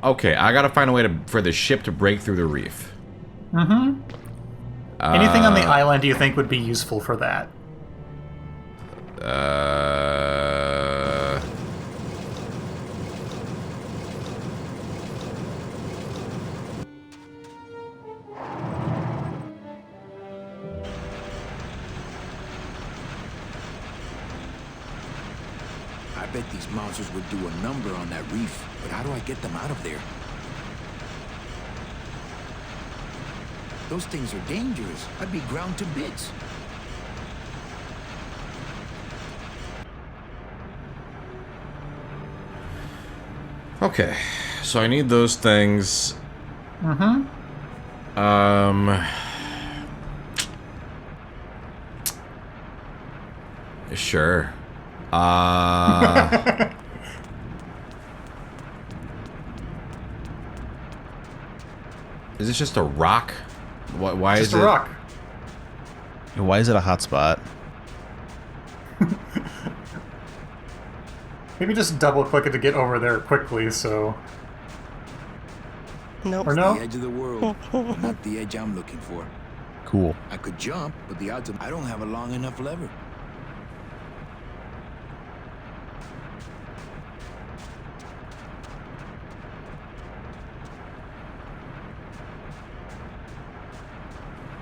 Okay, I gotta find a way for the ship to break through the reef. Mm-hmm. Anything on the island do you think would be useful for that? I bet these monsters would do a number on that reef, but how do I get them out of there? Those things are dangerous. I'd be ground to bits. Okay, so I need those things. Mm-hmm. Sure. Is this just a rock? Why is it? Just a rock. Why is it a hotspot? Maybe just double click it to get over there quickly, so... Nope. Or no? The edge of the world, not the edge I'm looking for. Cool. I could jump, but the odds of I don't have a long enough lever.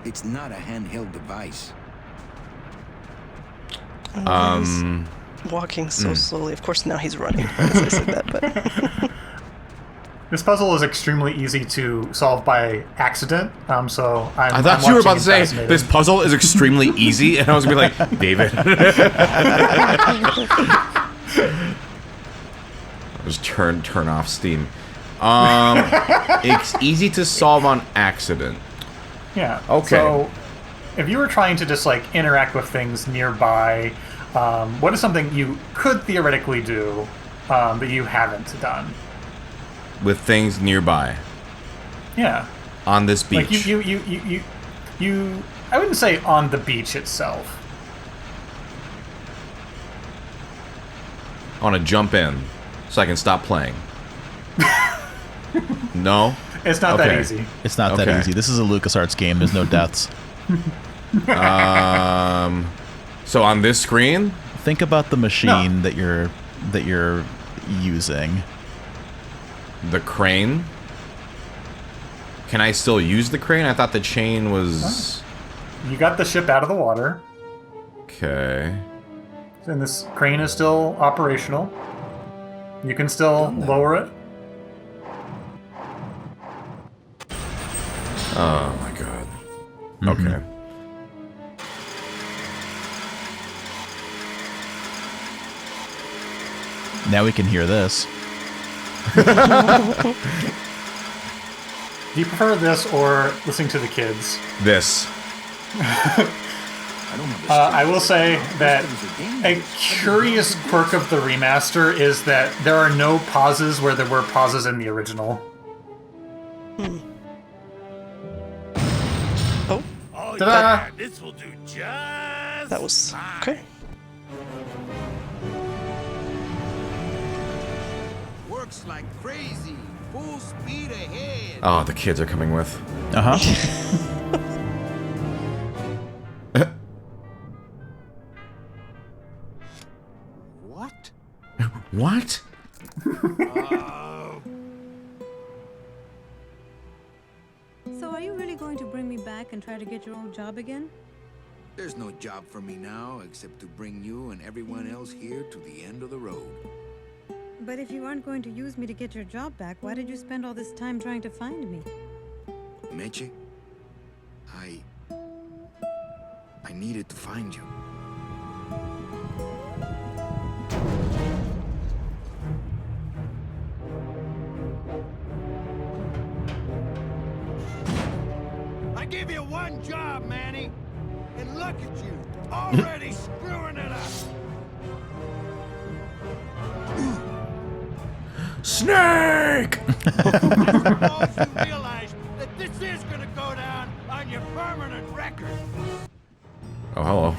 It's not a handheld device. Walking so slowly. Of course, now he's running. As I said that, but This puzzle is extremely easy to solve by accident, so I thought you were about to say this puzzle is extremely easy, and I was gonna be like, David. Just turn off Steam. It's easy to solve on accident. Yeah. Okay. So, if you were trying to just like interact with things nearby, what is something you could theoretically do that you haven't done? With things nearby. Yeah. On this beach. Like you I wouldn't say on the beach itself. I want to jump in so I can stop playing. No? It's not that easy. It's not that easy. This is a LucasArts game. There's no deaths. So on this screen? Think about the machine that you're using. The crane? Can I still use the crane? I thought the chain was... You got the ship out of the water. Okay. And this crane is still operational. You can still lower it. Oh my god. Okay. Now we can hear this. Do you prefer this or listening to the kids? This. I will say that a curious quirk of the remaster is that there are no pauses where there were pauses in the original. oh, Ta-da! This will do just. that was okay. Works like crazy. Full speed ahead. Oh, the kids are coming with. Uh-huh. What? What? So are you really going to bring me back and try to get your old job again? There's no job for me now except to bring you and everyone else here to the end of the road. But if you aren't going to use me to get your job back, why did you spend all this time trying to find me? Meche, I needed to find you. I give you one job, Manny, and look at you, already screwing it up. Snake! Also realize that this is gonna go down on your permanent record. Oh, hello.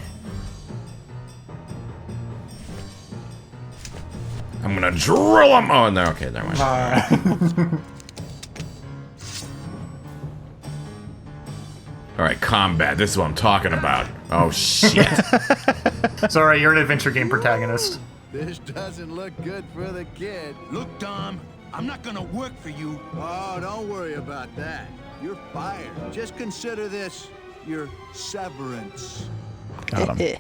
I'm gonna drill him! Oh, no, okay, never mind. All right, combat. This is what I'm talking about. Oh, shit. Sorry, you're an adventure game protagonist. This doesn't look good for the kid. Look, Tom, I'm not gonna work for you. Oh, don't worry about that. You're fired. Just consider this your severance. Got him.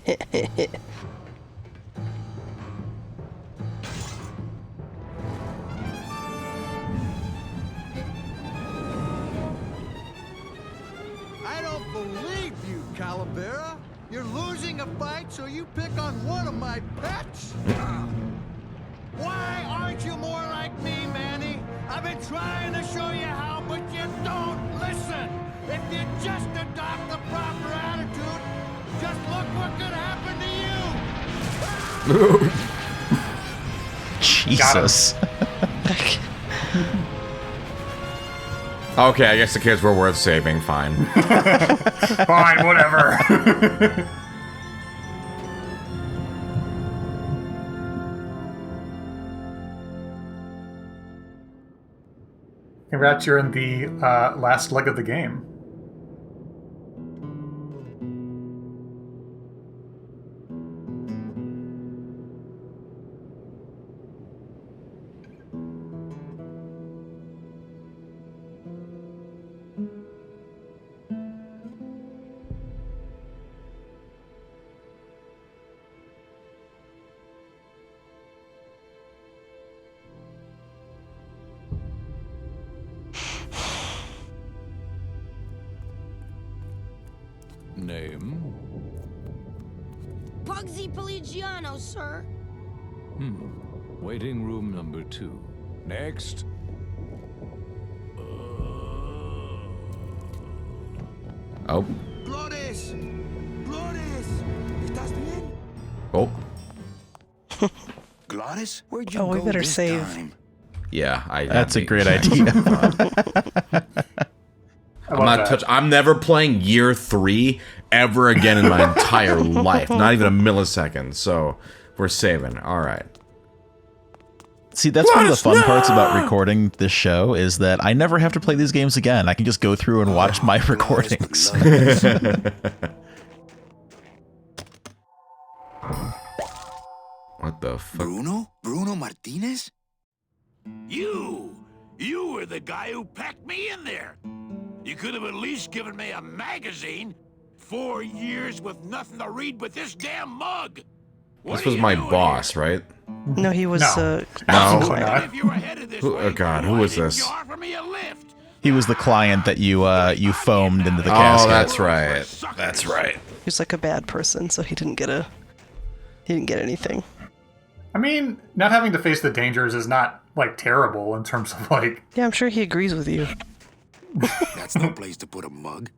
I don't believe you, Calavera. You're losing a fight, so you pick on one of my pets? Why aren't you more like me, Manny? I've been trying to show you how, but you don't listen. If you just adopt the proper attitude, just look what could happen to you. Jesus. Okay, I guess the kids were worth saving. Fine. Fine, whatever. Congrats, you're in the last leg of the game. Name? Pugsy Pelagiano, sir. Waiting room number 2. Next. Oh. Glottis! Glottis! ¿Estás bien? Oh. Glottis? Where'd you Oh, we go better this save. time? Yeah, That's a great idea. I'm never playing year 3 ever again in my entire life. Not even a millisecond. So we're saving. All right. See, that's one of the fun parts about recording this show is that I never have to play these games again. I can just go through and watch my recordings. What the fuck? Bruno? Bruno Martinez? You were the guy who packed me in there. You could have at least given me a magazine. 4 years with nothing to read but this damn mug. What This are was you my doing boss, here? right? No, he was No. No. If you were headed this Who- way, oh God, who why was didn't this? you offer me a lift? He was the client that you foamed into the Oh, casket. that's right. That's right. he was like a bad person, so he didn't get anything. I mean, not having to face the dangers is not, like, terrible in terms of, like... Yeah, I'm sure he agrees with you. That's no place to put a mug.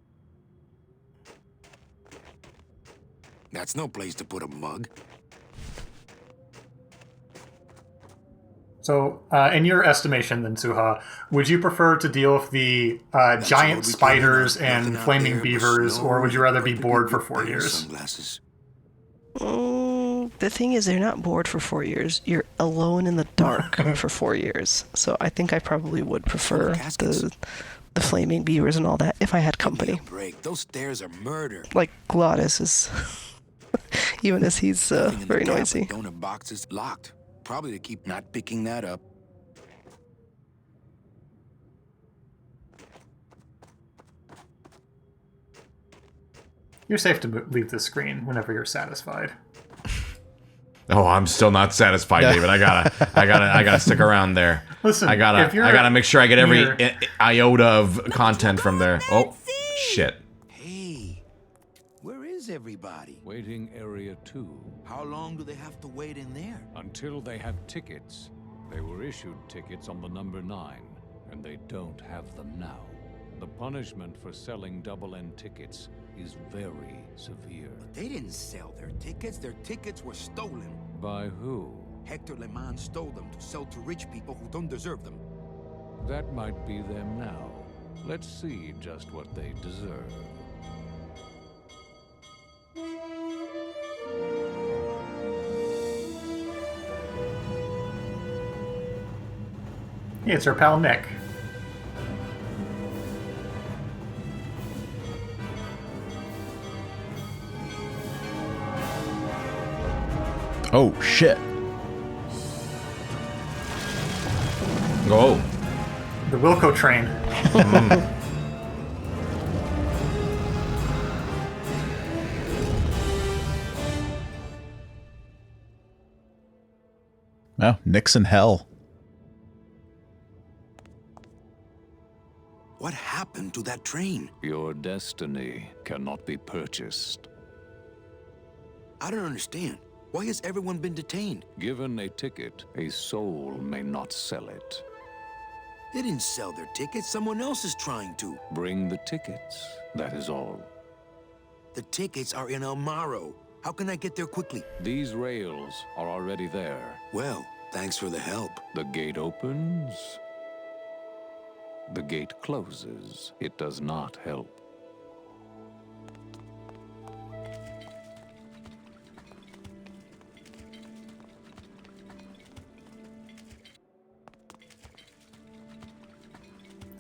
That's no place to put a mug. So, in your estimation, then, Suha, would you prefer to deal with the That's what giant we spiders came out, and nothing out flaming there but beavers, snow or would you rather be and bored for people 4 with years? sunglasses. The thing is, they're not bored for 4 years. You're alone in the dark for 4 years. So I think I probably would prefer caskets. the flaming beavers and all that if I had company. Give me a break. Those stairs are murder. Like Glottis is, even as he's Nothing in the very gap, noisy. but donut box is locked. Probably to keep not picking that up. You're safe to leave the screen whenever you're satisfied. Oh, I'm still not satisfied, David. I gotta stick around there. Listen, I if gotta you're make sure I get every near- iota of content from there. Oh, shit. Hey, where is everybody? Waiting area 2. How long do they have to wait in there? Until they have tickets. They were issued tickets on the number 9, and they don't have them now. The punishment for selling double-end tickets is very severe. They didn't sell their tickets. Their tickets were stolen. By who? Hector Le Mans stole them to sell to rich people who don't deserve them. That might be them now. Let's see just what they deserve. Hey, it's our pal Nick. Oh, shit. Oh. The Wilco train. Oh, Nick's in hell. What happened to that train? Your destiny cannot be purchased. I don't understand. Why has everyone been detained? Given a ticket, a soul may not sell it. They didn't sell their tickets. Someone else is trying to. Bring the tickets, that is all. The tickets are in El Maro. How can I get there quickly? These rails are already there. Well, thanks for the help. The gate opens. The gate closes. It does not help.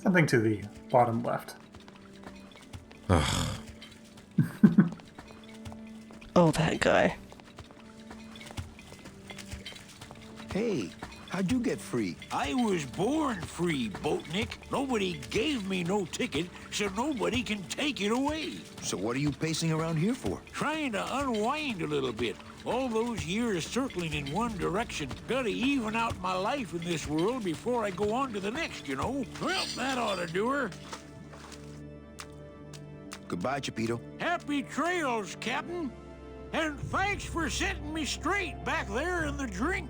Something to the bottom left. Oh, that guy. Hey, how'd you get free? I was born free, Boatnik. Nobody gave me no ticket, so nobody can take it away. So what are you pacing around here for? Trying to unwind a little bit. All those years circling in one direction. Gotta even out my life in this world before I go on to the next, you know? Well, that ought to do her. Goodbye, Chapito. Happy trails, Captain. And thanks for setting me straight back there in the drink.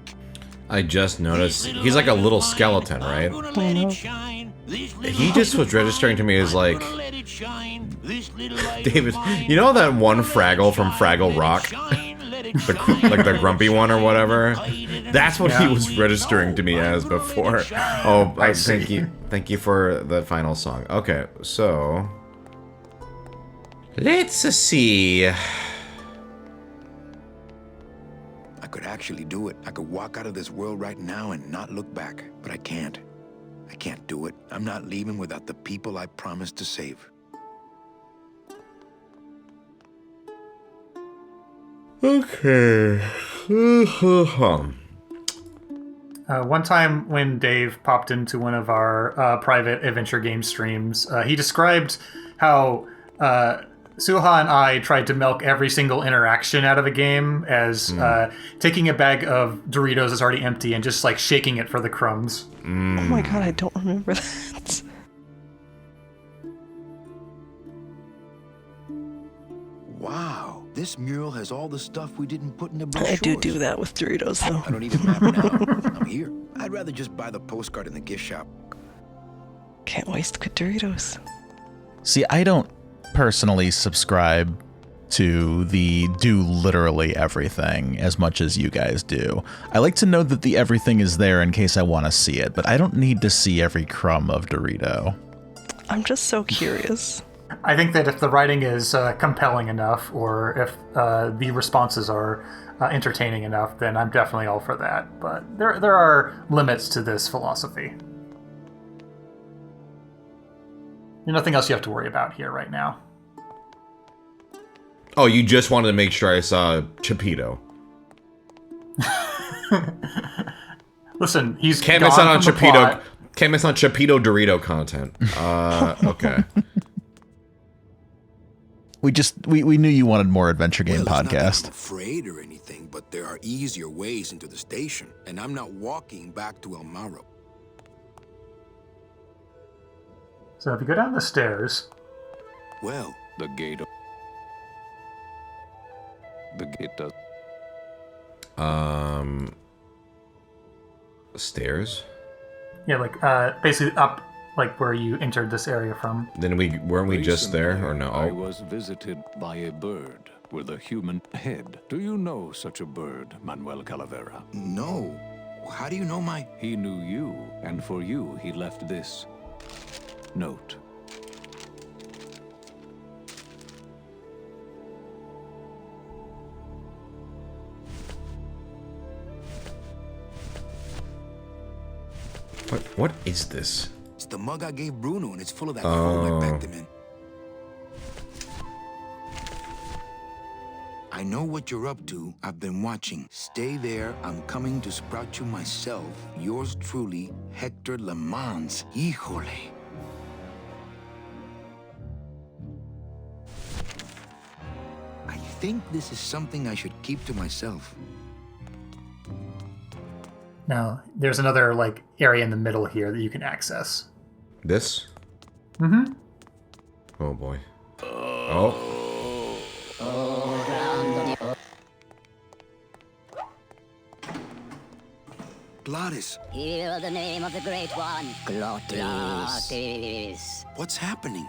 I just noticed he's like a little skeleton, right? He just was registering to me as like David. You know that one Fraggle from Fraggle Rock, like the grumpy one or whatever. That's what he was registering to me as before. Oh, thank you for the final song. Okay, so let's see. I could actually do it. I could walk out of this world right now and not look back. But I can't. I can't do it. I'm not leaving without the people I promised to save. Okay. One time when Dave popped into one of our private adventure game streams, he described how Suha and I tried to milk every single interaction out of a game as taking a bag of Doritos that's already empty and just like shaking it for the crumbs. Oh my god, I don't remember that. Wow, this mural has all the stuff we didn't put in the brochures. I do that with Doritos though. I don't need a map now. I'm here. I'd rather just buy the postcard in the gift shop. Can't waste good Doritos. See, I don't personally subscribe to the do literally everything as much as you guys do. I like to know that the everything is there in case I want to see it, but I don't need to see every crumb of Dorito. I'm just so curious. I think that if the writing is compelling enough, or if the responses are entertaining enough, then I'm definitely all for that. But there are limits to this philosophy. There's nothing else you have to worry about here right now. Oh, you just wanted to make sure I saw Chapito. Listen, he's can't gone miss out on from the Chapito. plot. Can't miss on Chapito Dorito content. Okay. We knew you wanted more adventure game Well, it's not that podcast. I'm afraid or anything, but there are easier ways into the station, and I'm not walking back to El Maro. So if you go down the stairs, Well, The gate does. Stairs. yeah, like basically up, like where you entered this area from. Then weren't we just there or no? I was visited by a bird with a human head. Do you know such a bird, Manuel Calavera? no. How do you know my... He knew you, and for you he left this note. What is this? It's the mug I gave Bruno, and it's full of that foam I packed him in. I know what you're up to. I've been watching. Stay there. I'm coming to sprout you myself. Yours truly, Hector Le Mans. Híjole. I think this is something I should keep to myself. Now, there's another, like, area in the middle here that you can access. This? Mm-hmm. Oh, boy. Oh. Glottis. Hear the name of the Great One. Glottis. What's happening?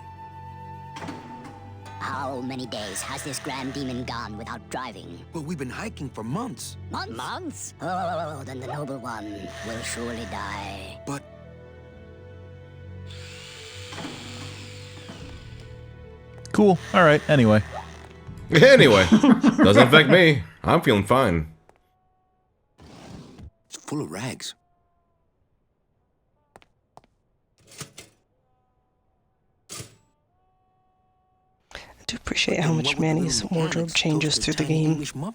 How many days has this grand demon gone without driving? But we've been hiking for months. Months? Months? Oh, then the noble one will surely die. But... Cool. All right. Anyway. Anyway. Doesn't affect me. I'm feeling fine. It's full of rags. I do appreciate how much Manny's wardrobe changes through the game. More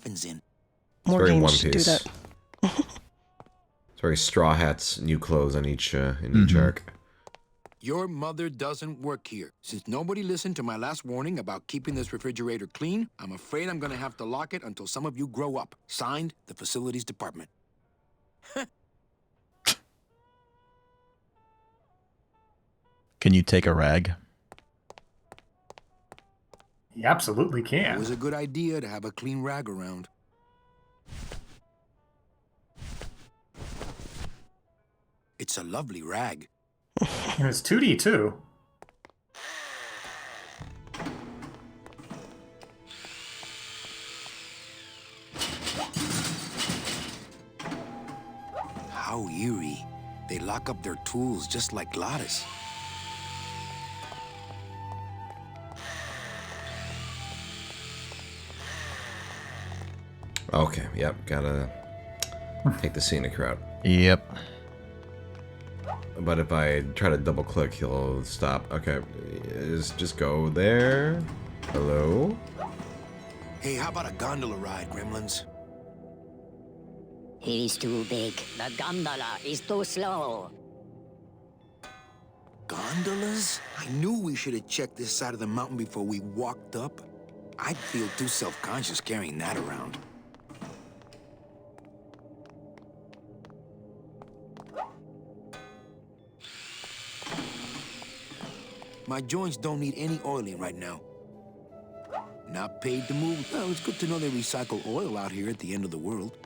very games should do One that. It's very Straw Hat's new clothes in each arc. Your mother doesn't work here. Since nobody listened to my last warning about keeping this refrigerator clean, I'm afraid I'm gonna have to lock it until some of you grow up. Signed, the Facilities Department. Can you take a rag? You absolutely can. It was a good idea to have a clean rag around. It's a lovely rag. And it's 2D, too. How eerie. They lock up their tools just like Glottis. Okay, yep, gotta take the scenic route. Yep. But if I try to double click, he'll stop. Okay, just go there. Hello? Hey, how about a gondola ride, gremlins? He's too big. The gondola is too slow. Gondolas? I knew we should have checked this side of the mountain before we walked up. I'd feel too self-conscious carrying that around. My joints don't need any oiling right now. Not paid to move. Well, it's good to know they recycle oil out here at the end of the world.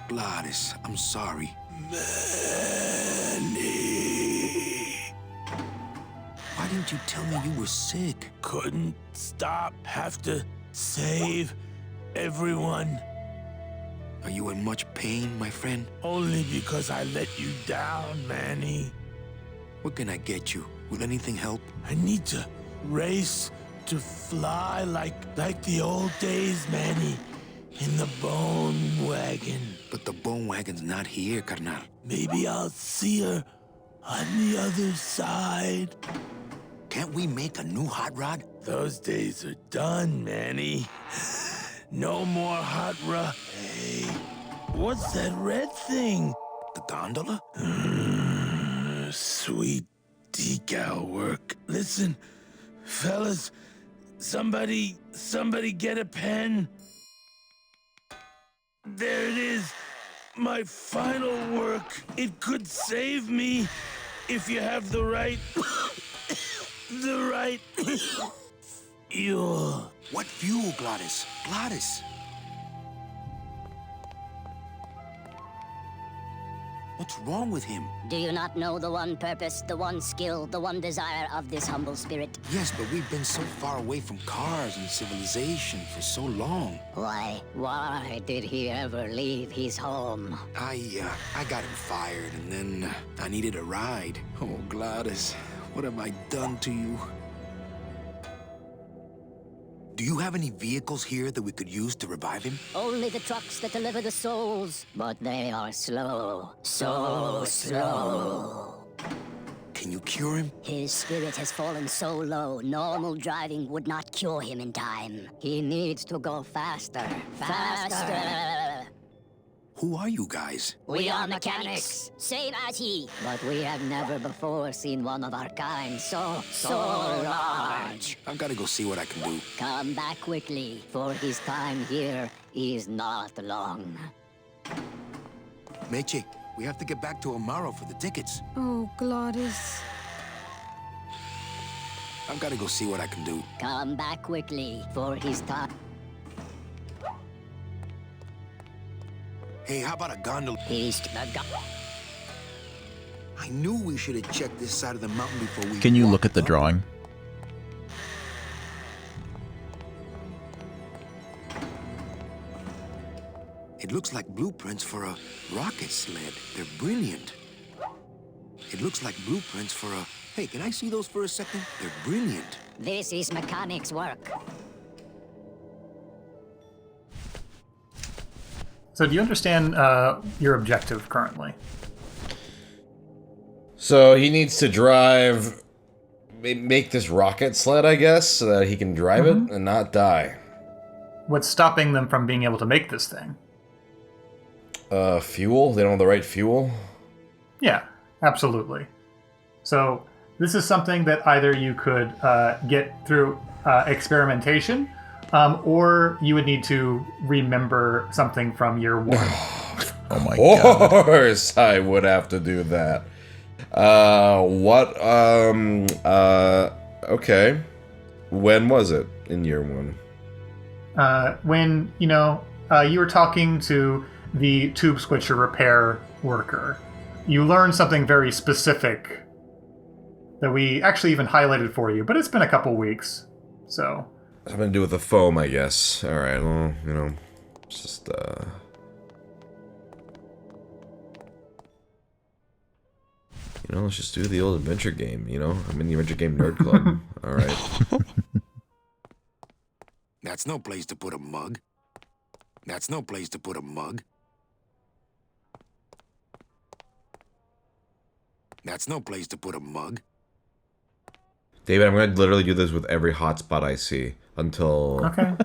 Glottis, I'm sorry. Manny. Why didn't you tell me you were sick? Couldn't stop. Have to save everyone. Are you in much pain, my friend? Only because I let you down, Manny. What can I get you? Will anything help? I need to race to fly like the old days, Manny. In the bone wagon. But the bone wagon's not here, carnal. Maybe I'll see her on the other side. Can't we make a new hot rod? Those days are done, Manny. No more hot rod. Hey, what's that red thing? The gondola? Sweet decal work. Listen, fellas, somebody get a pen. There it is. My final work. It could save me if you have the right... the right... fuel. What fuel, Glottis? Glottis! What's wrong with him? Do you not know the one purpose, the one skill, the one desire of this humble spirit? Yes, but we've been so far away from cars and civilization for so long. Why did he ever leave his home? I got him fired, and then I needed a ride. Oh, Glottis, what have I done to you? Do you have any vehicles here that we could use to revive him? Only the trucks that deliver the souls, but they are slow. So slow. Can you cure him? His spirit has fallen so low, normal driving would not cure him in time. He needs to go faster. Faster! Who are you guys? We are mechanics, same as he. But we have never before seen one of our kind so large. I've got to go see what I can do. Come back quickly, for his time here is not long. Meche, we have to get back to Amaro for the tickets. Oh, Glottis. I've got to go see what I can do. Come back quickly, for his time. Hey, how about a gondola? I knew we should have checked this side of the mountain before we... Can you look at the drawing? It looks like blueprints for a rocket sled. They're brilliant. It looks like blueprints for a... Hey, can I see those for a second? They're brilliant. This is mechanics work. So do you understand your objective currently? So he needs to make this rocket sled, I guess, so that he can drive it and not die. What's stopping them from being able to make this thing? Fuel? They don't have the right fuel? Yeah, absolutely. So this is something that either you could get through experimentation, or you would need to remember something from year one. Oh my god. Of course I would have to do that. Okay. When was it in year one? When, you were talking to the tube switcher repair worker, you learned something very specific that we actually even highlighted for you, but it's been a couple weeks, so... Something to do with the foam, I guess. Alright, well, it's just, let's just do the old adventure game, I'm in the adventure game nerd club. Alright. That's no place to put a mug. That's no place to put a mug. That's no place to put a mug. David, I'm going to literally do this with every hotspot I see until... Okay.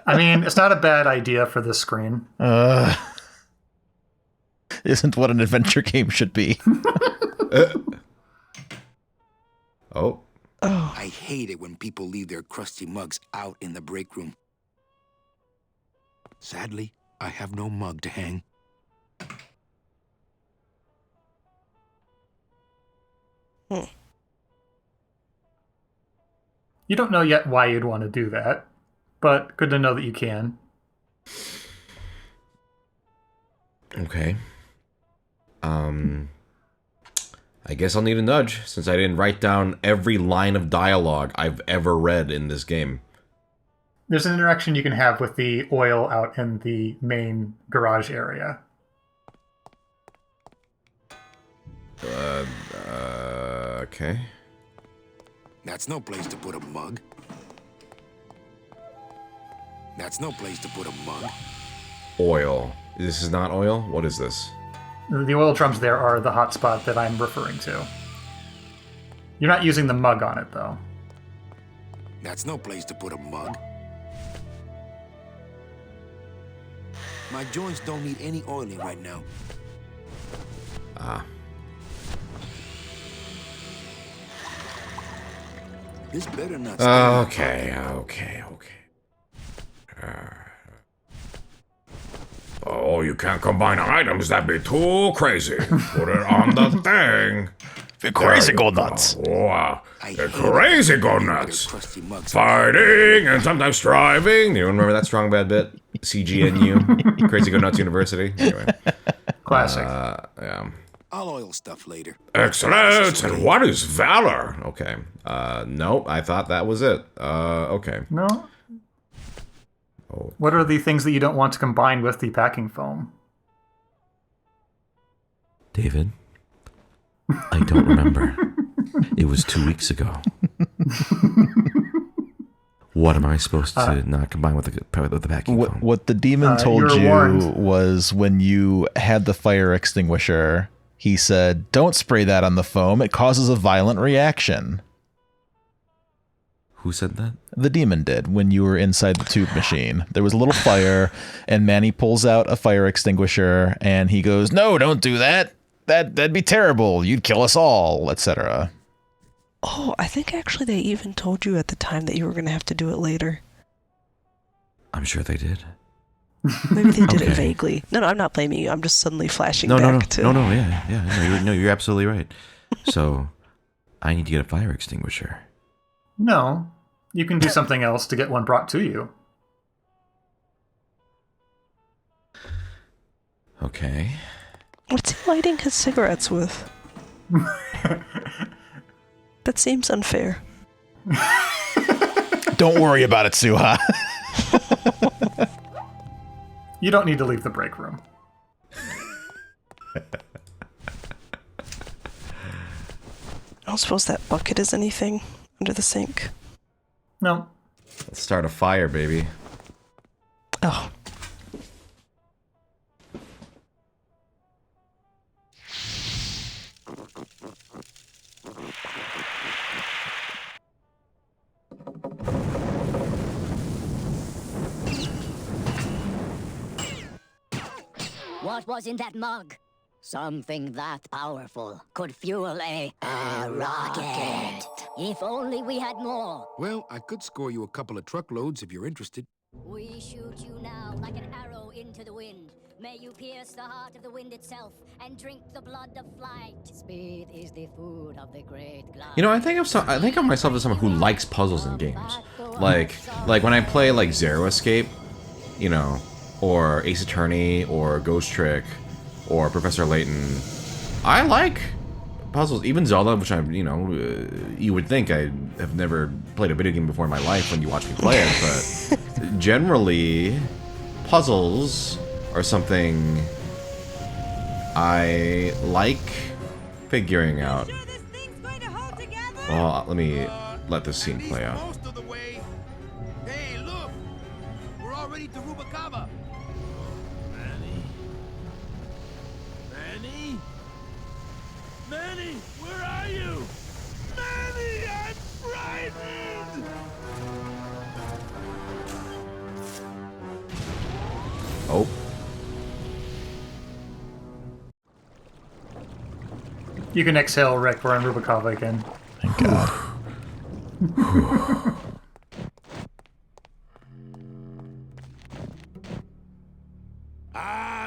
I mean, it's not a bad idea for this screen. Isn't what an adventure game should be. Oh. I hate it when people leave their crusty mugs out in the break room. Sadly, I have no mug to hang. You don't know yet why you'd want to do that, but good to know that you can. Okay. I guess I'll need a nudge, since I didn't write down every line of dialogue I've ever read in this game. There's an interaction you can have with the oil out in the main garage area. Okay. That's no place to put a mug. That's no place to put a mug. Oil. This is not oil? What is this? The oil drums there are the hotspot that I'm referring to. You're not using the mug on it, though. That's no place to put a mug. My joints don't need any oiling right now. Ah. This better not Okay. Oh, you can't combine items. That'd be too crazy. Put it on the thing. The crazy go nuts. Wow. The crazy go nuts. Fighting and sometimes striving. You remember that strong bad bit? CGNU. Crazy Go Nuts University. Anyway. Classic. Yeah. I'll oil stuff later. Excellence! And what is valor? Okay. Nope, I thought that was it. Okay. No. Oh. What are the things that you don't want to combine with the packing foam? David, I don't remember. It was 2 weeks ago. What am I supposed to not combine with the packing foam? What the demon told you was when you had the fire extinguisher He said, "Don't spray that on the foam. It causes a violent reaction." Who said that? The demon did when you were inside the tube machine. There was a little fire, and Manny pulls out a fire extinguisher, and he goes, "No, don't do that. That'd be terrible. You'd kill us all," etc. Oh, I think actually they even told you at the time that you were going to have to do it later. I'm sure they did. Maybe they did it vaguely. No, I'm not blaming you. I'm just suddenly flashing back to... No, you're absolutely right. So, I need to get a fire extinguisher. No, you can do something else to get one brought to you. Okay. What's he lighting his cigarettes with? That seems unfair. Don't worry about it, Suha. You don't need to leave the break room. I don't suppose that bucket is anything under the sink. No. Let's start a fire, baby. Oh. What was in that mug? Something that powerful could fuel a rocket. If only we had more. Well, I could score you a couple of truckloads if you're interested. We shoot you now like an arrow into the wind. May you pierce the heart of the wind itself and drink the blood of flight. Speed is the food of the great Glottis. You know, I think of myself as someone who likes puzzles in games. Like when I play like Zero Escape, you know, or Ace Attorney, or Ghost Trick, or Professor Layton. I like puzzles. Even Zelda, which I'm, you know, you would think I have never played a video game before in my life when you watch me play it, but generally, puzzles are something I like figuring out. Well, let me let this scene play out. Hey, look! We're already to Rubacava. Manny, where are you? Manny, I'm frightened! Oh. You can exhale, Rick. We're on Rubacava again. Thank God.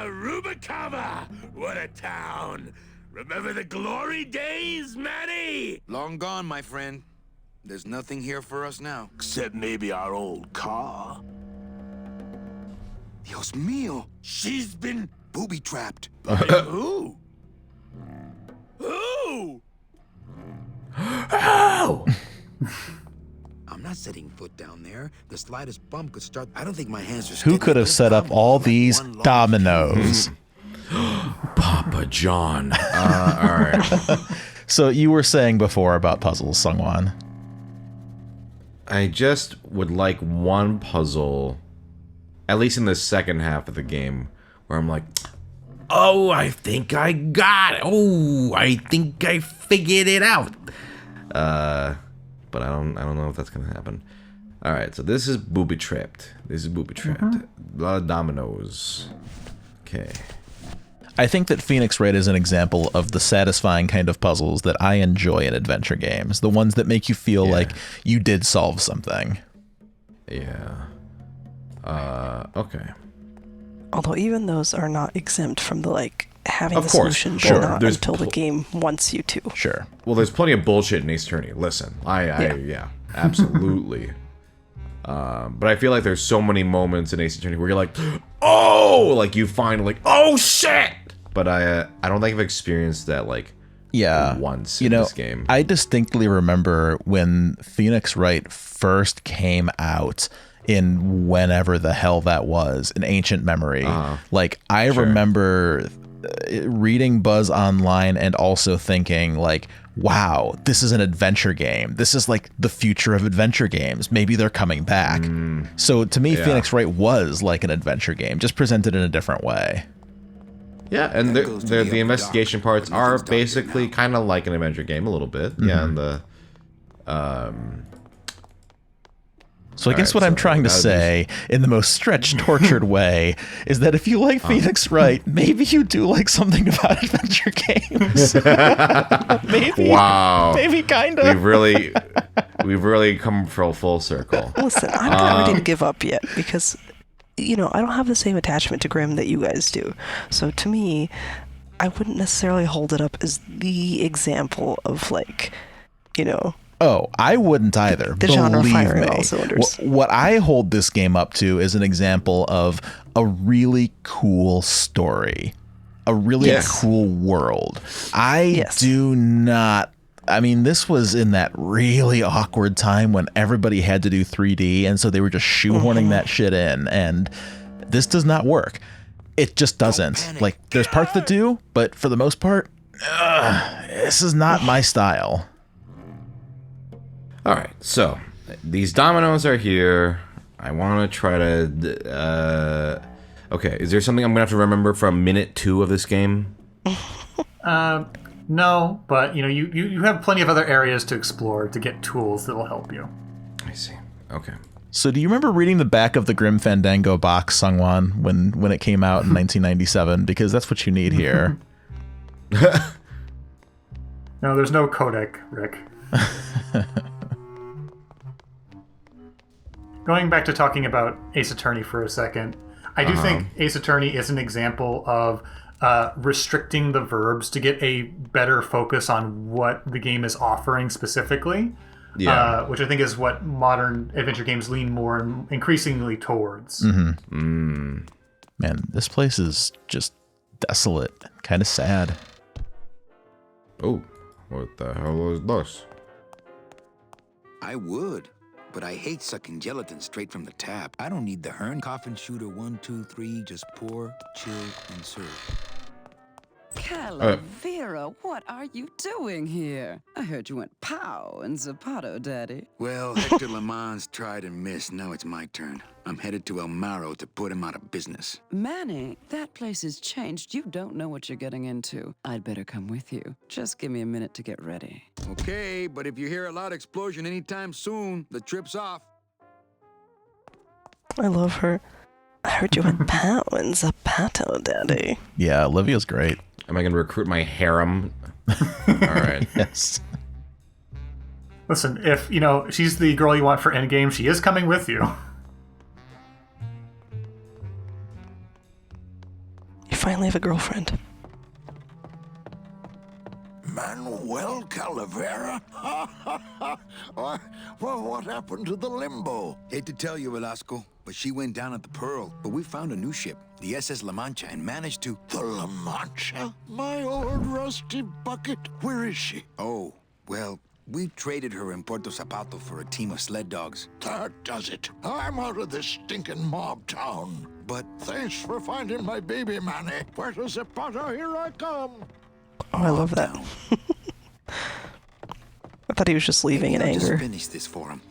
Rubacava! What a town! Remember the glory days, Manny? Long gone, my friend. There's nothing here for us now. Except maybe our old car. Dios mío! She's been booby-trapped. Who? Who? Ow! I'm not setting foot down there. The slightest bump could start. I don't think my hands are. Who could have set up all these dominoes? Papa John. All right. So you were saying before about puzzles, Sungwon. I just would like one puzzle, at least in the second half of the game, where I'm like, oh, I think I got it. Oh, I think I figured it out. But I don't know if that's gonna happen. All right, so this is booby trapped. A lot of dominoes. Okay. I think that Phoenix Wright is an example of the satisfying kind of puzzles that I enjoy in adventure games. The ones that make you feel like you did solve something. Yeah. Okay. Although even those are not exempt from the, like, having Of the course, solution sure. but not There's until the game wants you to. Sure. Well, there's plenty of bullshit in Ace Attorney. Listen, yeah, absolutely. But I feel like there's so many moments in Ace Attorney where you're like, oh, like you find like, oh shit. But I don't think I've experienced that like once in this game. I distinctly remember when Phoenix Wright first came out in whenever the hell that was, in Ancient Memory. Like I remember reading buzz online and also thinking like, wow, this is an adventure game. This is like the future of adventure games. Maybe they're coming back. So to me, Phoenix Wright was like an adventure game, just presented in a different way. Yeah, and the investigation parts are basically kind of like an adventure game a little bit. Yeah, and the So I guess what I'm trying to say, in the most stretched, tortured way, is that if you like Phoenix Wright, maybe you do like something about adventure games. Maybe. Wow. Maybe kind of. We've really come full circle. Listen, I'm not ready to give up yet because, I don't have the same attachment to Grimm that you guys do. So to me, I wouldn't necessarily hold it up as the example of Oh, I wouldn't either. The genre Believe firing me. all cylinders. What I hold this game up to is an example of a really cool story, a really cool world. I do not. I mean, this was in that really awkward time when everybody had to do 3D, and so they were just shoehorning that shit in, and this does not work. It just doesn't. Like, there's parts that do, but for the most part, this is not my style. All right, so these dominoes are here. I want to try to. Okay, is there something I'm gonna have to remember from minute 2 of this game? No, but you have plenty of other areas to explore to get tools that will help you. I see. Okay. So do you remember reading the back of the Grim Fandango box, Sungwon, when it came out in 1997? Because that's what you need here. No, there's no codec, Rick. Going back to talking about Ace Attorney for a second, I do think Ace Attorney is an example of restricting the verbs to get a better focus on what the game is offering specifically, which I think is what modern adventure games lean more and increasingly towards. Man, this place is just desolate, kind of sad. Oh, what the hell is this? I would, but I hate sucking gelatin straight from the tap. I don't need the Hearn coffin shooter 1, 2, 3. Just pour, chill, and serve. Calavera, what are you doing here? I heard you went pow in Zapato, Daddy. Well, Hector Lamans tried and missed. Now it's my turn. I'm headed to El Maro to put him out of business. Manny, that place has changed. You don't know what you're getting into. I'd better come with you. Just give me a minute to get ready. Okay, but if you hear a loud explosion anytime soon, the trip's off. I love her. I heard you went pow in Zapato, Daddy. Yeah, Olivia's great. Am I going to recruit my harem? All right. Yes. Listen, if, she's the girl you want for endgame, she is coming with you. You finally have a girlfriend. Manuel Calavera? Well, what happened to the Limbo? Hate to tell you, Velasco, but she went down at the Pearl. But we found a new ship, the SS La Mancha, and managed to... The La Mancha? My old rusty bucket. Where is she? Oh, well, we traded her in Puerto Zapato for a team of sled dogs. That does it. I'm out of this stinking mob town. But... Thanks for finding my baby, Manny. Puerto Zapato, here I come. Oh, I love that. I thought he was just leaving in anger. Just finish this for him.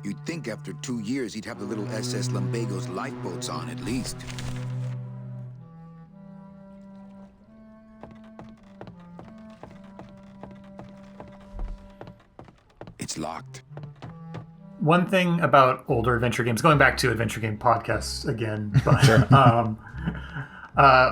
You'd think after 2 years he'd have the little SS Lumbago's lifeboats on at least. It's locked. One thing about older adventure games, going back to adventure game podcasts again, but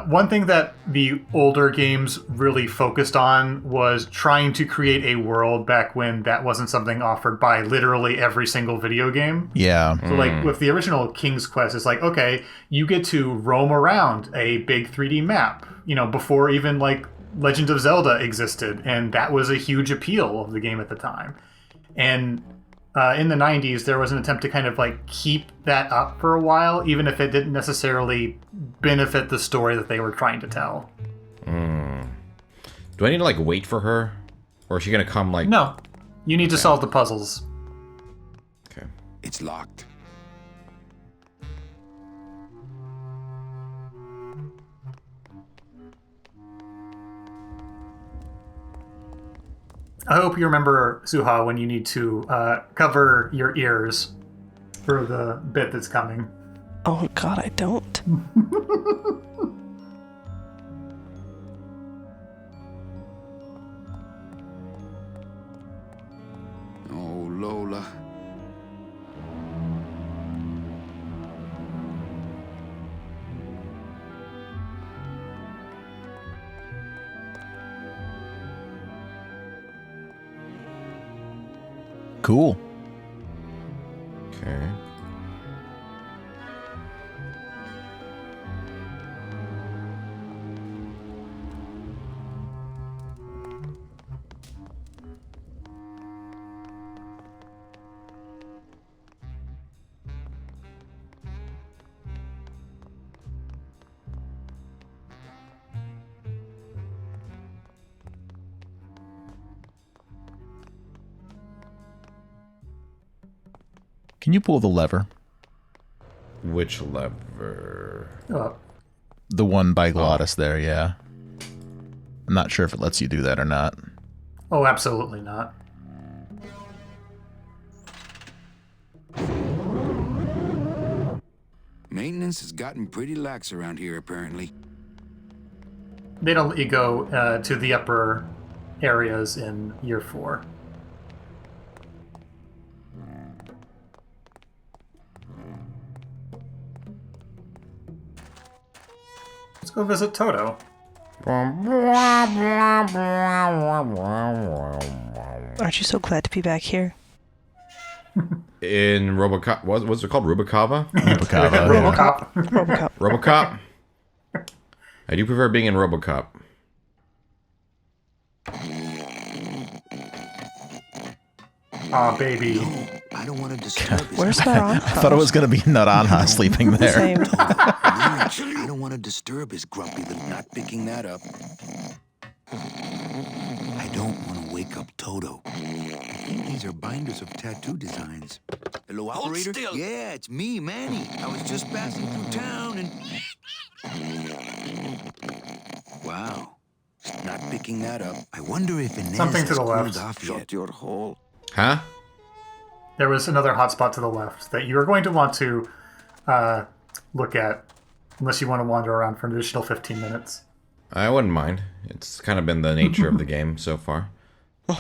one thing that the older games really focused on was trying to create a world back when that wasn't something offered by literally every single video game. Yeah. So like with the original King's Quest, it's like, okay, you get to roam around a big 3D map, before even like Legend of Zelda existed. And that was a huge appeal of the game at the time. And in the 90s, there was an attempt to kind of like keep that up for a while, even if it didn't necessarily benefit the story that they were trying to tell. Do I need to like wait for her? Or is she going to come like... No. You need to solve the puzzles. Okay. It's locked. I hope you remember, Suha, when you need to cover your ears for the bit that's coming. Oh god, I don't. Oh, Lola. Cool. Okay. Can you pull the lever? Which lever? The one by Glottis there, yeah. I'm not sure if it lets you do that or not. Oh, absolutely not. Maintenance has gotten pretty lax around here, apparently. They don't let you go to the upper areas in year 4. Let's go visit Toto. Aren't you so glad to be back here? In Robocop, what's it called? Rubacava? Rubacava. Robocop. Robocop? I do prefer being in Robocop. Aw, baby. No, I don't want to disturb his... Where's Naranja? I thought it was going to be Naranja sleeping there. Same. I don't want to disturb his grumpy little... Not picking that up. I don't want to wake up Toto. I think these are binders of tattoo designs. Hello, operator? still. Yeah, it's me, Manny. I was just passing through town and... Wow. Not picking that up. I wonder if Inez Something to has the cooled left. off yet. Shut your hole. Huh? There was another hotspot to the left that you are going to want to look at, unless you want to wander around for an additional 15 minutes. I wouldn't mind. It's kind of been the nature of the game so far. Okay,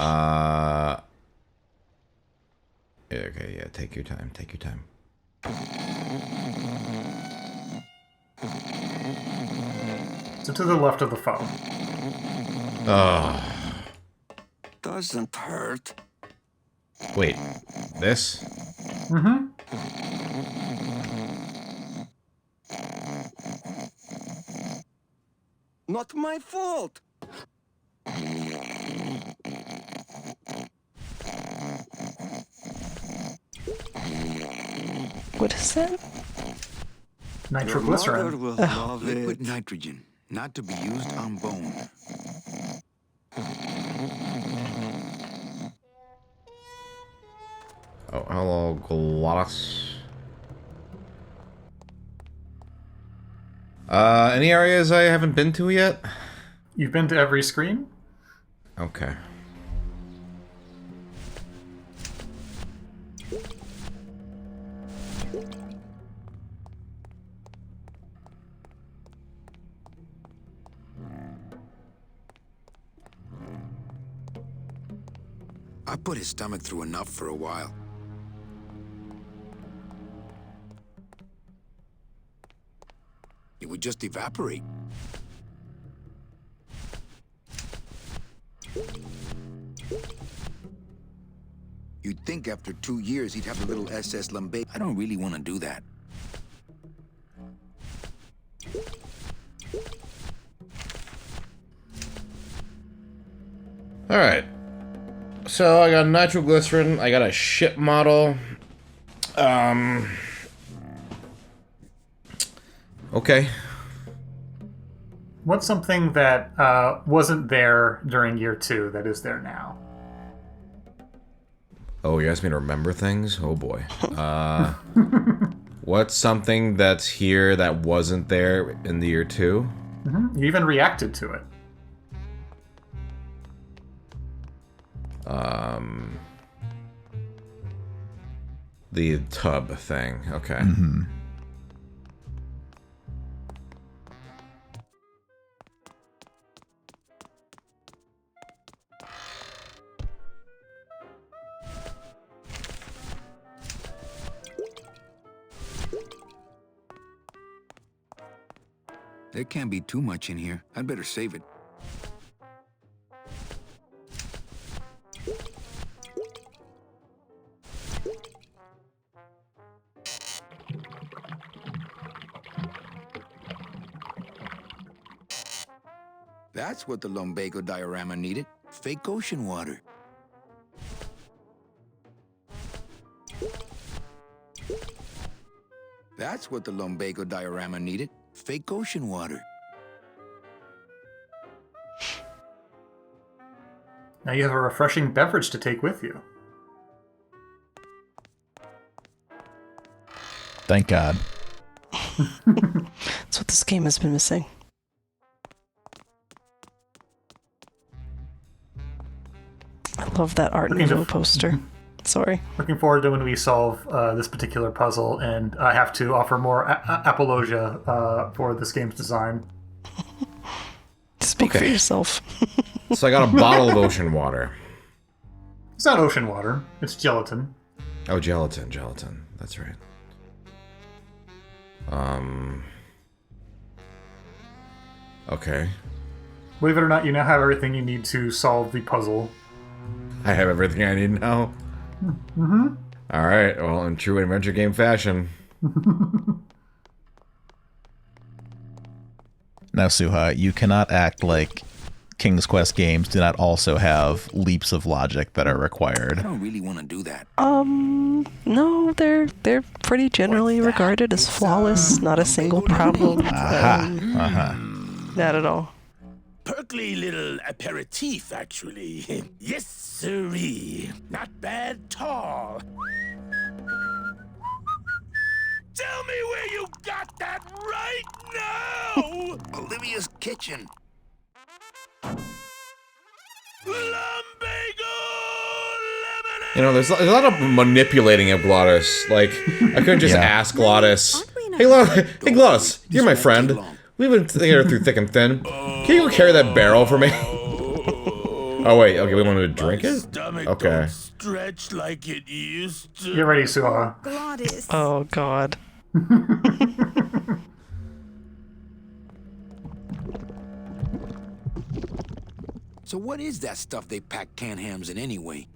yeah, take your time. Take your time. So to the left of the phone. Doesn't hurt. Wait, this? Mm-hmm. Not my fault. What is that? Nitroglycerin. Liquid nitrogen, not to be used on bone. Oh, hello, Glottis. Any areas I haven't been to yet? You've been to every screen? Okay. I put his stomach through enough for a while. It would just evaporate. You'd think after 2 years he'd have a little SS lumbago. I don't really want to do that. Alright. So I got nitroglycerin, I got a ship model. Okay. What's something that wasn't there during year 2 that is there now? Oh, you asked me to remember things? Oh boy. What's something that's here that wasn't there in the year 2? Mm-hmm. You even reacted to it. The tub thing. Okay. Mm-hmm. There can't be too much in here. I'd better save it. That's what the lumbago diorama needed. Fake ocean water. That's what the lumbago diorama needed. Fake ocean water. Now you have a refreshing beverage to take with you. Thank God. That's what this game has been missing. I love that Art Nouveau poster. Sorry. Looking forward to when we solve this particular puzzle, and I have to offer more apologia for this game's design. Speak for yourself. So I got a bottle of ocean water. It's not ocean water. It's gelatin. Oh, gelatin. That's right. Okay. Believe it or not, you now have everything you need to solve the puzzle. I have everything I need now. Mm-hmm. All right. Well, in true adventure game fashion. Now, Suha, you cannot act like King's Quest games do not also have leaps of logic that are required. I don't really want to do that. No, they're pretty generally regarded as flawless. Not a single problem. Not at all. Perkly little aperitif, actually. Yes, sirree. Not bad, tall. Tell me where you got that right now! Olivia's kitchen. You know, there's a lot of manipulating of Glottis. Like, I couldn't just ask Glottis, hey, Glottis, you're my friend. We've been together through thick and thin. Can you go carry that barrel for me? Oh, wait, okay, we wanted to drink it? Okay. Stretch like it used to. Get ready, Suha. Glottis. Oh, God. So what is that stuff they pack canned hams in anyway?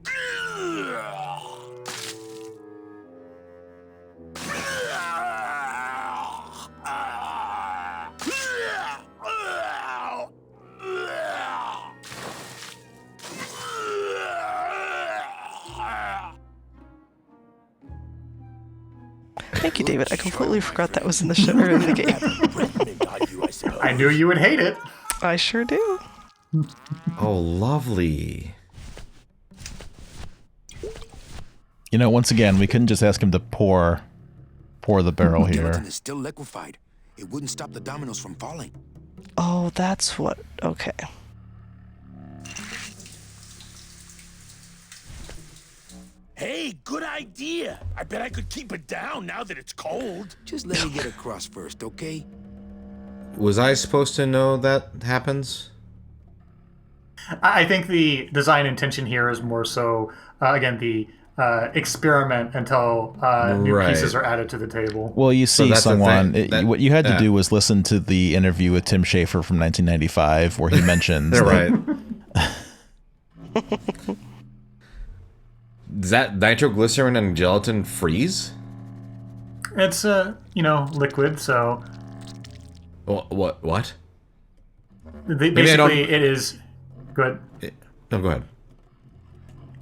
Thank you, David. I completely forgot that was in the show or in the game. I knew you would hate it. I sure do. Oh, lovely. You know, once again, we couldn't just ask him to pour the barrel here. Gelatin is still liquefied. It wouldn't stop the dominoes from falling. Oh, that's what... Okay. Hey, good idea. I bet I could keep it down now that it's cold. Just let me get across first, okay? Was I supposed to know that happens? I think the design intention here is more so, again, the experiment until new pieces are added to the table. Well, you see, what you had to do was listen to the interview with Tim Schafer from 1995, where he mentions Does that nitroglycerin and gelatin freeze? It's liquid, so. What? Basically, it is. Go ahead. No, go ahead.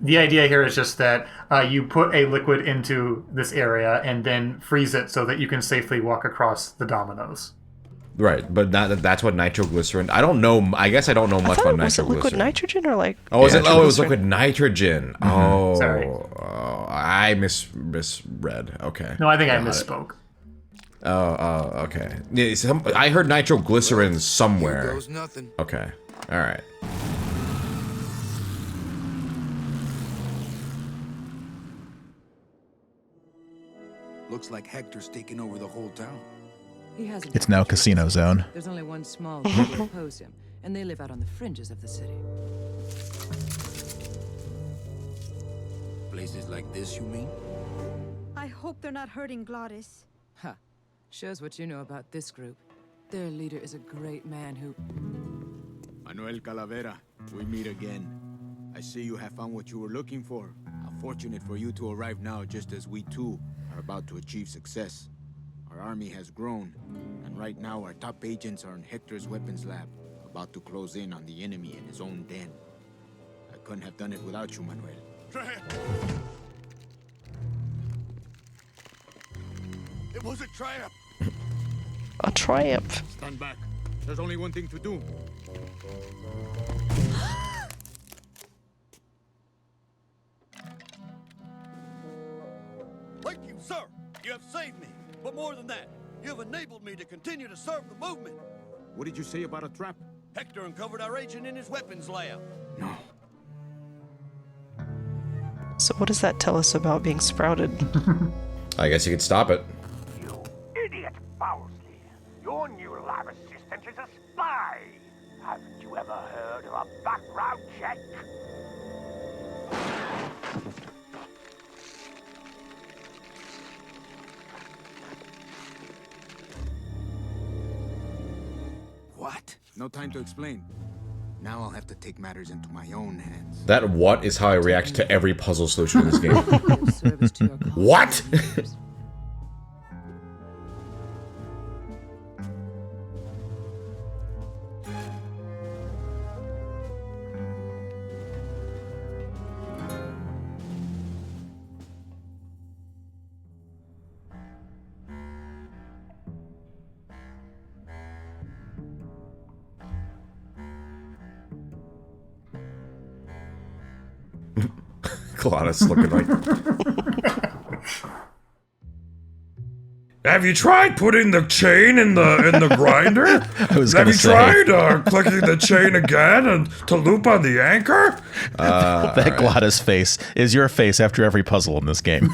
The idea here is just that you put a liquid into this area and then freeze it so that you can safely walk across the dominoes. Right, but that's what nitroglycerin. I don't know. I guess I don't know much about nitroglycerin. Was it liquid nitrogen or like? Oh, it was liquid nitrogen. Mm-hmm. Oh, sorry. I misread. Okay. No, I think I misspoke. Oh, okay. Yeah, I heard nitroglycerin somewhere. Here goes nothing. Okay. All right. looks like Hector's taking over the whole town. He has It's now Casino Zone. There's only one small group who oppose him, and they live out on the fringes of the city. Places like this, you mean? I hope they're not hurting Glottis. Ha. Shows what you know about this group. Their leader is a great man who... Manuel Calavera, we meet again. I see you have found what you were looking for. How fortunate for you to arrive now, just as we too are about to achieve success. Our army has grown, and right now our top agents are in Hector's weapons lab, about to close in on the enemy in his own den. I couldn't have done it without you, Manuel. It was a trap. A triumph. Stand back. There's only one thing to do. Thank you, sir. You have saved me. But more than that, you have enabled me to continue to serve the movement. What did you say about a trap? Hector uncovered our agent in his weapons lab. No. So what does that tell us about being sprouted? I guess you could stop it. You idiot, Bowsley. Your new lab assistant is a spy. Haven't you ever heard of a background check? What? No time to explain. Now I'll have to take matters into my own hands. That what is how I react to every puzzle solution in this game. What? Glottis looking like... Have you tried putting the chain in the grinder? Have you tried clicking the chain again and to loop on the anchor? That right. Glottis face is your face after every puzzle in this game.